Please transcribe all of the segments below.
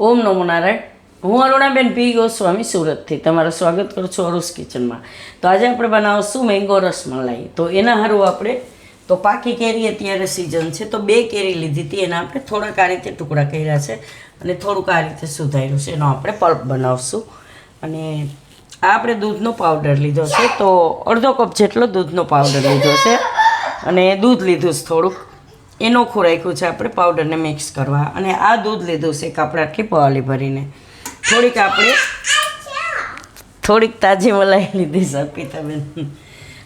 ઓમ નમો નારાયણ. હું અરુણાબેન પી ગોસ્વામી સુરતથી તમારું સ્વાગત કરું છું અરુસ કિચનમાં. તો આજે આપણે બનાવશું મેંગો રસમલાઈ. તો એના સારું આપણે તો પાકી કેરી અત્યારે સિઝન છે, તો 2 કેરી લીધી હતી. એના આપણે થોડાક આ રીતે ટુકડા કર્યા છે અને થોડુંક આ રીતે સુધાર્યું છે. એનો આપણે પલ્પ બનાવશું. અને આ આપણે દૂધનો પાવડર લીધો છે, તો અડધો કપ જેટલો દૂધનો પાવડર લીધો છે અને દૂધ લીધું છે થોડુંક. એનો રાખ્યું છે આપણે પાવડરને મિક્સ કરવા. અને આ દૂધ લીધું છે આપણે આટલી પાવલી ભરીને. થોડીક તાજી મલાઈ લીધી છે અર્પિતાબેન.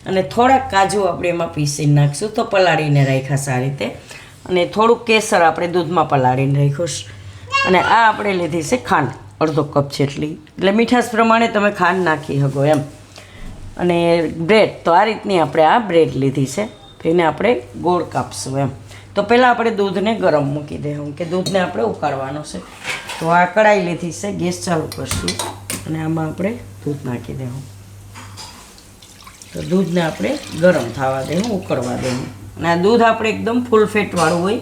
અને થોડાક કાજુ આપણે એમાં પીસીને નાખીશું, તો પલાળીને રાખ્યા છે આ રીતે. અને થોડુંક કેસર આપણે દૂધમાં પલાળીને રાખ્યું છે. અને આ આપણે લીધી છે ખાંડ, અડધો કપ જેટલી. એટલે મીઠાશ પ્રમાણે તમે ખાંડ નાખી શકો એમ. અને બ્રેડ, તો આ રીતની આપણે આ બ્રેડ લીધી છે, તો એને આપણે ગોળ કાપશું એમ. તો પહેલાં આપણે દૂધને ગરમ મૂકી દઈશું, કે દૂધને આપણે ઉકાળવાનું છે. તો આ કઢાઈ લીધી છે, ગેસ ચાલુ કરશું અને આમાં આપણે દૂધ નાખી દઈશું. તો દૂધને આપણે ગરમ થવા દઈશું, ઉકળવા દઈશું. અને આ દૂધ આપણે એકદમ ફૂલ ફેટવાળું હોય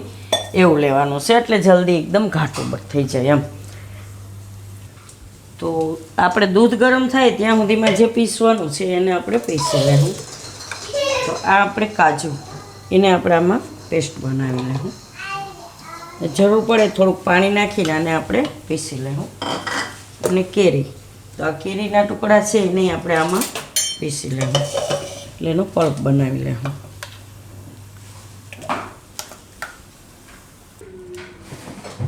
એવું લેવાનું છે, એટલે જલ્દી એકદમ ઘાટું થઈ જાય એમ. તો આપણે દૂધ ગરમ થાય ત્યાં સુધીમાં જે પીસવાનું છે એને આપણે પીસી લેવું. તો આ આપણે કાજુ, એને આપણે આમાં પેસ્ટ બનાવી લેવું. જરૂર પડે થોડુંક પાણી નાખીને આને આપણે પીસી લેવું. અને કેરી, તો આ કેરીના ટુકડા છે એને આપણે આમાં પીસી લેવું, એટલે એનો પલ્પ બનાવી લેવું.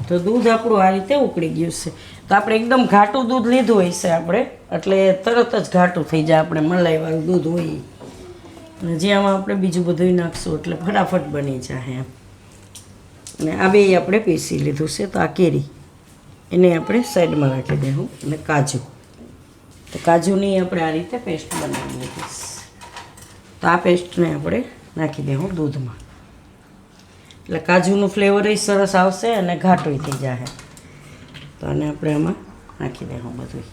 તો દૂધ આપણું આ રીતે ઉકળી ગયું છે. તો આપણે એકદમ ઘાટું દૂધ લીધું હોય છે આપણે, એટલે તરત જ ઘાટું થઈ જાય. આપણે મલાઈવાળું દૂધ હોય અને જે આમાં આપણે બીજું બધું નાખશું એટલે ફટાફટ બની જાય એમ. અને આ બે આપણે પીસી લીધું છે. તો આ કેરી એને આપણે સાઈડમાં રાખી દઈશું. અને કાજુ, તો કાજુની આપણે આ રીતે પેસ્ટ બનાવી લીધી છે. તો આ પેસ્ટને આપણે નાખી દઈશું દૂધમાં, એટલે કાજુનું ફ્લેવર સરસ આવશે અને ઘાટું થઈ જાય. તો આને આપણે આમાં નાખી દઈશું બધું.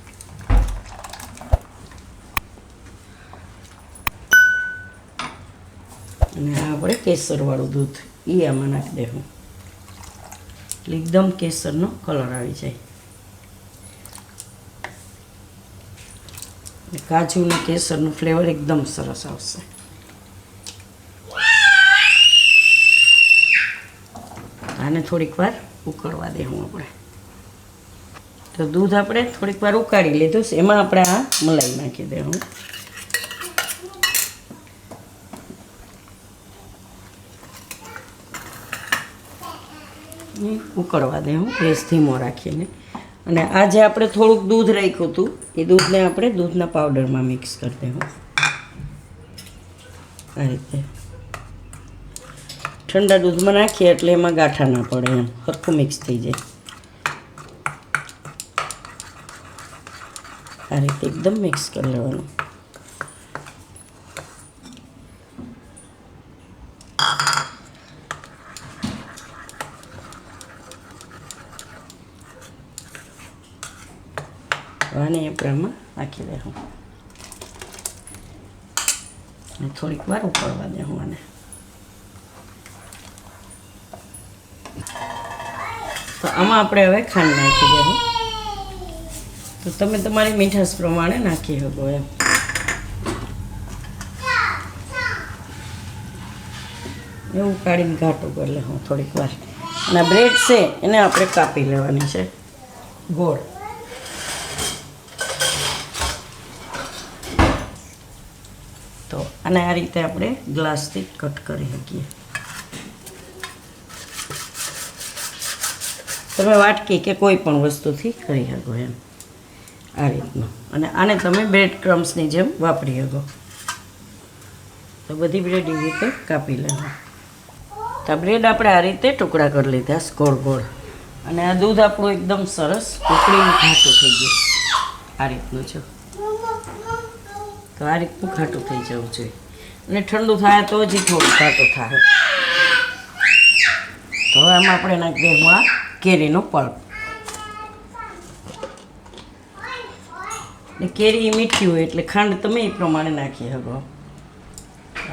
અને આ આપણે કેસરવાળું દૂધ એ આમાં નાખી દઈશું, એટલે એકદમ કેસરનો કલર આવી જાય. કાજુ અને કેસરનું ફ્લેવર એકદમ સરસ આવશે. આને થોડીક વાર ઉકળવા દેવું આપણે. તો દૂધ આપણે થોડીક વાર ઉકાળી લીધું છે, એમાં આપણે આ મલાઈ નાખી દેવું. ઉકળવા દેવું ગેસ ધીમો રાખીને. અને આ જે આપણે થોડુંક દૂધ રાખ્યું હતું એ દૂધને આપણે દૂધના પાવડરમાં મિક્સ કરી દેવું. આ રીતે ઠંડા દૂધમાં નાખીએ એટલે એમાં ગાંઠા ના પડે એમ, સરખું મિક્સ થઈ જાય. આ રીતે એકદમ મિક્સ કરી લેવાનું. આને આપણે આમાં નાખી દઈશું અને થોડીક વાર ઉકળવા દઈશું આને. તો આમાં આપણે હવે ખાંડ નાખી દઈશું. તો તમે તમારી મીઠાશ પ્રમાણે નાખી શકો એમ. એવું કાઢીને ઘાટું કરી લેવું થોડીક વાર. અને બ્રેડ છે એને આપણે કાપી લેવાની છે ગોળ. તો આને આ રીતે આપણે ગ્લાસથી કટ કરી શકીએ. તમે વાટકી કે કોઈ પણ વસ્તુથી કરી શકો એમ, આ રીતનું. અને આને તમે બ્રેડ ક્રમ્સની જેમ વાપરી શકો. તો બધી બ્રેડ એ રીતે કાપી લેવા. તો બ્રેડ આપણે આ રીતે ટુકડા કરી લીધા ગોળ ગોળ. અને આ દૂધ આપણું એકદમ સરસ ઉકળીને ઘાટું થઈ ગયું. આ રીતનું છે, તો આ રીતનું ઘાટું થઈ જવું જોઈએ. અને ઠંડુ થાય તો જ થોડું ઘાટું થાય. તો હવે આમાં આપણે નાખી દઈશું આ કેરીનો પલ્પ. ને કેરી મીઠી હોય એટલે ખાંડ તમે એ પ્રમાણે નાખી શકો.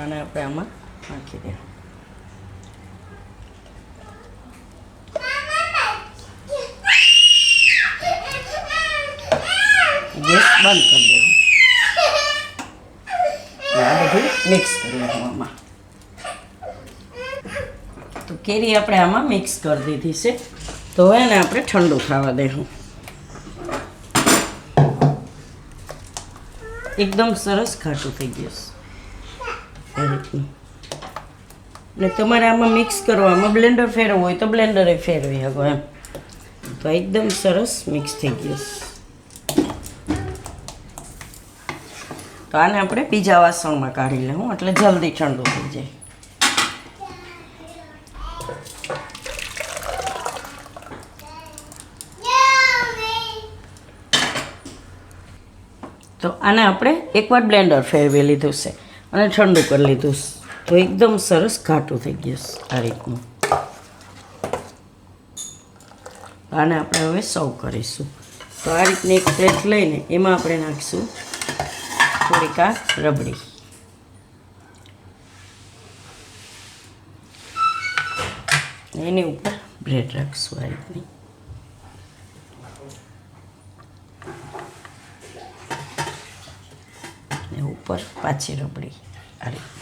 અને આપણે આમાં નાખી દઈએ. બંધ કરી દેવું. આ બધું મિક્સ કરી લેવું આમાં. તો કેરી આપણે આમાં મિક્સ કરી દીધી છે. તો હવે એને આપણે ઠંડુ થવા દેવું. એકદમ સરસ ખાટું થઈ ગયું છે આ રીતનું. ને તમારે આમાં મિક્સ કરવામાં બ્લેન્ડર ફેરવવું હોય તો બ્લેન્ડરે ફેરવી શકો એમ. તો એકદમ સરસ મિક્સ થઈ ગયું. તો આને આપણે બીજા વાસણમાં કાઢી લેવું એટલે જલ્દી ઠંડુ થઈ જાય. તો આને આપણે એકવાર બ્લેન્ડર ફેરવી લીધું છે અને ઠંડુ કરી લીધું છે. તો એકદમ સરસ ઘાટું થઈ ગયું છે આ રીતનું. આને આપણે હવે સર્વ કરીશું. તો આ રીતની એક પ્લેટ લઈને એમાં આપણે નાખીશું થોડીક આ રબડી. એની ઉપર બ્રેડ રાખશું આ રીતની. ઉપર પાછી રબડી આ રીતની.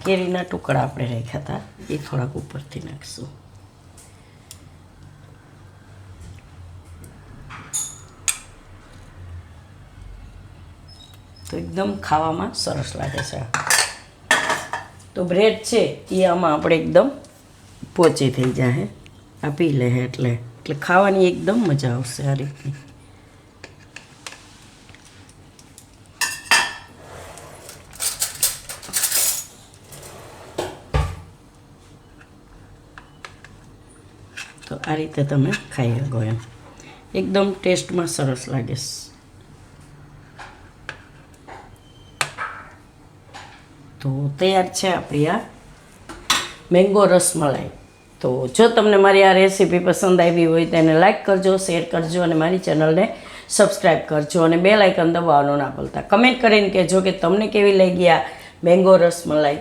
કેરીના ટુકડા આપણે રાખ્યા હતા એ થોડાક ઉપરથી નાખીશું. તો એકદમ ખાવામાં સરસ લાગે છે. તો બ્રેડ છે એ આમાં આપણે એકદમ પોચી થઈ જાય. આ પી લે એટલે ખાવાની એકદમ મજા આવશે આ રીતની. તો આ રીતે તમે ખાઈ શકો એમ. એકદમ ટેસ્ટમાં સરસ લાગે છે. તો તૈયાર છે આપણી આ મેંગો રસમલાઈ. તો જો તમને મારી આ રેસીપી પસંદ આવી હોય તો એને લાઈક કરજો, શેર કરજો અને મારી ચેનલને સબસ્ક્રાઈબ કરજો અને બેલ આઇકન દબાવવાનું ના ભૂલતા. કમેન્ટ કરીને કહેજો કે તમને કેવી લાગી આ મેંગો રસમલાઈ.